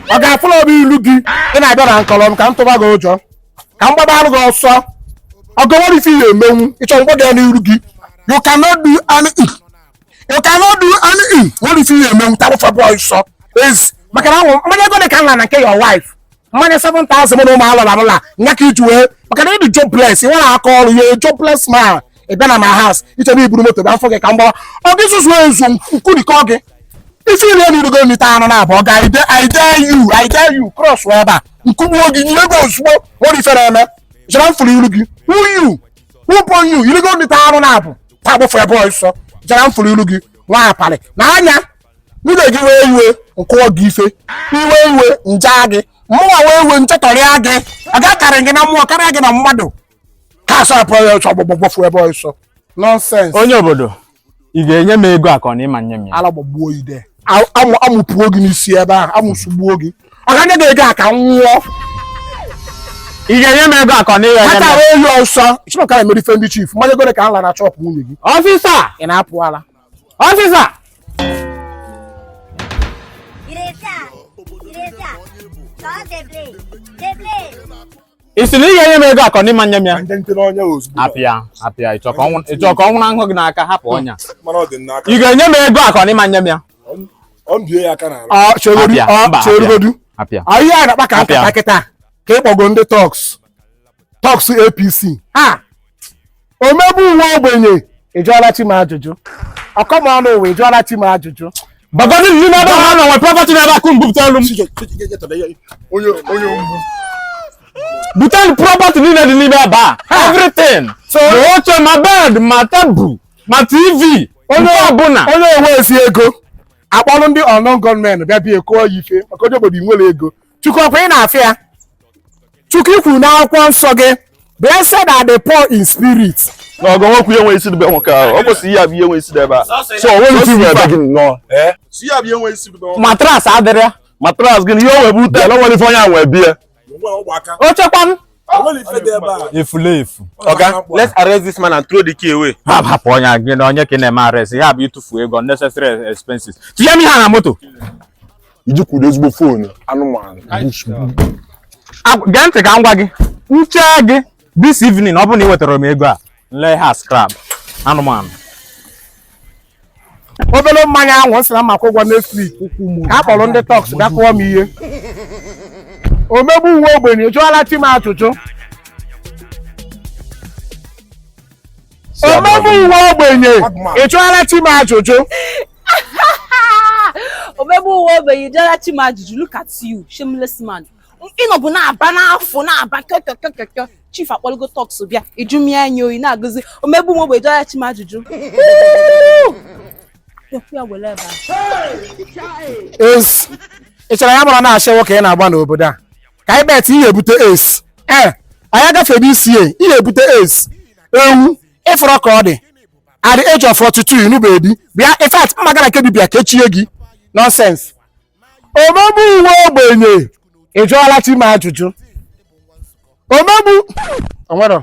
ọ ga-afụla obi ilu gị ị na-abịa na nkọlọm ka m tụba gị ụjọ ka m gbaba gị ọsọ ọgọwara ife ihe emenwu ịchọ mgbe gị n'iru gị you cannot do anything nwere ife ihe emenwu tabụfa bọị sọ ezi maka na anwụ mmanya ego dị ka nna na nke your wife mmanya 7,000 mụ na ụmụ alụla alụla nya ka iji wee maka na ịdị jobless ị nwere aka ọrụ ya jobless man ị bịa na my house iche na iburu moto bịa mfọ gị ka m gbawa ọ gị zụzụ ezu nkwurikọ gị ife ile n'irugo nite anụ na abụọ ga I dare you cross ebe a nkugbuo gị nyere gị ozugbo nwere ife na-eme jara m fụrụ iru gị wụpụ you irigo nite anụ na abụ ta agbụfụ ebe ọsọ jara m fụrụ iru gị nwa apalị na anya nwunye gị wee iwe nkụọ gị ife iwe nja gị mmụọ wee iwe nchetọrịa gị ọ ga-akarị gị na mmụọ karịa gị na mmadụ ka asọpụ ya ọchọ gbọgbọfụ ebe ọsọ nonsense. Onye obodo ị ga-enye m ego akọ na ịma nye m ya ala gbagbuo ide amụpụo gị n'isi ebe ahụ amụsugbuo gị ọ ga nye gị ego a ka nwụọ ị ga-enye m ego akọ na ịya aka eyi ọsọ chimaka na emerife ndị chief mmanya ego ka m lara chọpụ nwunye gị ọfịsa ị na-apụ ala ọfịsa ị sị na ị ga-enye m ego akọ na ịma nye m ya apịa ịchọ ka ọ nwụrụ ahụ gị n'aka hapụ ọnya ị ga-enye m ego akọ na ịma nye m ya cherugodu ihe a na-akpa ka nkata kịta ka ịkpọgo ndị tọks APC ha omegbu uwe ogbenye ịjụọla chi m ajụjụ ọkọmọnụ ụwa ịjụọla chi m ajụjụ bagodi ndị na-ebe ha nọ nwe property na-ebe akụ mbupụta elu m bute property niile dị n'ime ebe a everything so oche ma bed ma tebụl ma TV onye ọbụla onye enwe ezi ego akpọrọ ndị unknown gunmen bịa bịa ekụọ ya ife maka onye obodo nwere ego chukwu ọkwa ị na-afịa ya chukwu ikwu n'akwụkwọ nsọ gị blessed are the poor in spirit n'ọgọ nwoke ihe nwe isi debe nwoke ahụ ọ kwụsị ihe abụ ihe nwe isi debe a so o nwere isi ebe gị nnọọ si ya bụ ihe nwe isi debe matras adịrị matras gị ihe o wee bute na nwere ife onye a nwee bie ochekwa m efu okay let's arrest this man and throw the key away hapụ onye gị na onye ka na-eme arrest ya bụ ịtụfu ego unnecessary expenses tinye m ihe a na moto iji kwudo ezigbo foonu anụmanụ gee ntị ka m gwa gị nche gị this evening ọ bụrụ na ị wetara m ego a nle ha scrap anụmanụ obere mmanya ahụ nsị na maka ụgwọ Netflix ka a kpọrọ ndị tọks bịa kụọ m ihe omegbu uwe ogbenye jụọla chi m ajụjụ omegbu uwe ogbenye ị jụọla chi m ajụjụ omegbu uwe ogbenye jụọla chi m ajụjụ look at you shameless man ịnọbụ na-aba n'afọ na-aba kekekekeke chief akpọlụgo tọks bịa ijumi anya oyi na-agụzi omegbu uwe ogbenye jụọla chi m ajụjụ ị chọrọ ya mara na-achị nwoke ị na-agba n'obodo a ka anyị bet ihe ebute ace anyị agafeghị isi ihe ebute ace ewu ịfụrụ ka ọ dị at the age of 42 inubedi bịa in fact mma gara nke dibịa kechie gị nonsense omegbu uwe ogbenye ị jụọla chi m ajụjụ omegbu onwero